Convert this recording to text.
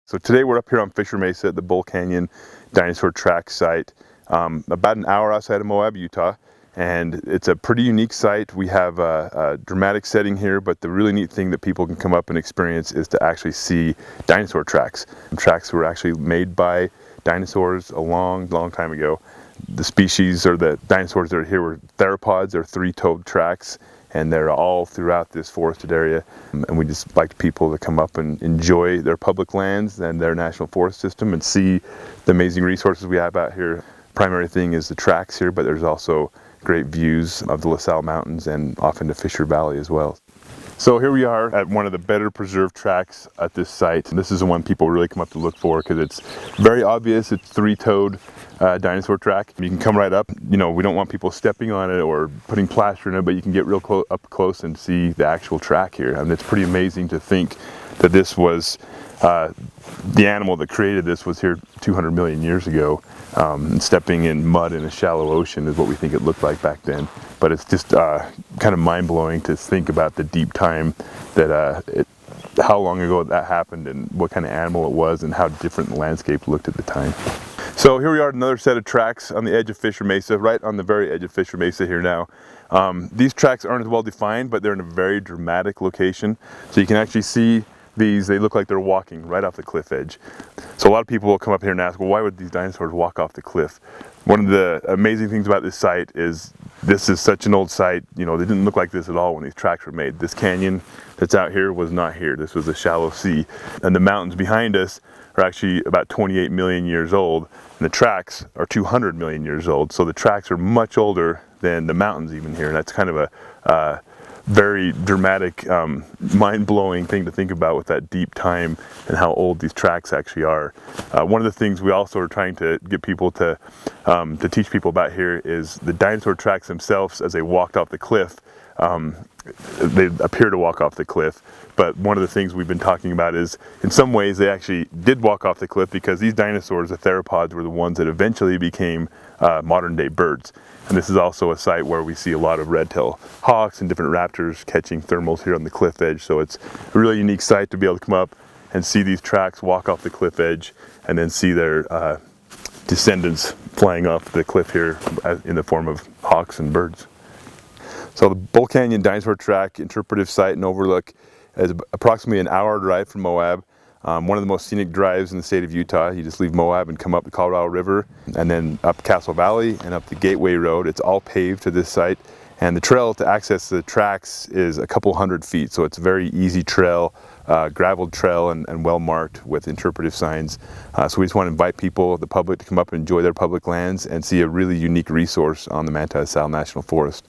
So today we're up here on Fisher Mesa at the Bull Canyon Dinosaur Track site, about an hour outside of Moab, Utah. And it's a pretty unique site. We have a dramatic setting here, but the really neat thing that people can come up and experience is to actually see dinosaur tracks. Tracks were actually made by dinosaurs a long time ago. The species, or the dinosaurs that are here, were theropods, or three-toed tracks, and they're all throughout this forested area. And we just like people to come up and enjoy their public lands and their national forest system and see the amazing resources we have out here. Primary thing is the tracks here, but there's also great views of the La Sal Mountains and off into Fisher Valley as well. So here we are at one of the better preserved tracks at this site. This is the one people really come up to look for because it's very obvious. It's three-toed dinosaur track. You can come right up. You know, we don't want people stepping on it or putting plaster in it, but you can get real up close and see the actual track here. And it's pretty amazing to think that this was the animal that created this was here 200 million years ago. And stepping in mud in a shallow ocean is what we think it looked like back then. But it's just kind of mind-blowing to think about the deep time that how long ago that happened and what kind of animal it was and how different the landscape looked at the time. So here we are at another set of tracks on the edge of Fisher Mesa, right on the very edge of Fisher Mesa here now. These tracks aren't as well defined, but they're in a very dramatic location. So you can actually see these, they look like they're walking right off the cliff edge. So a lot of people will come up here and ask, well, why would these dinosaurs walk off the cliff? One of the amazing things about this site is this is such an old site. You know, they didn't look like this at all when these tracks were made. This canyon that's out here was not here. This was a shallow sea. And the mountains behind us are actually about 28 million years old. And the tracks are 200 million years old. So the tracks are much older than the mountains even here. And that's kind of a very dramatic, mind-blowing thing to think about with that deep time and how old these tracks actually are. One of the things we also are trying to get people to teach people about here is the dinosaur tracks themselves. As they walked off the cliff, they appear to walk off the cliff, but one of the things we've been talking about is in some ways they actually did walk off the cliff because these dinosaurs, the theropods, were the ones that eventually became modern-day birds. And this is also a site where we see a lot of red-tailed hawks and different raptors catching thermals here on the cliff edge. So it's a really unique site to be able to come up and see these tracks walk off the cliff edge and then see their descendants flying off the cliff here in the form of hawks and birds. So the Bull Canyon Dinosaur Track interpretive site in Overlook is approximately an hour drive from Moab. One of the most scenic drives in the state of Utah. You just leave Moab and come up the Colorado River and then up Castle Valley and up the Gateway Road. It's all paved to this site. And the trail to access the tracks is a couple hundred feet. So it's a very easy trail, graveled trail and well marked with interpretive signs. So we just want to invite people, the public, to come up and enjoy their public lands and see a really unique resource on the Manti-La Sal National Forest.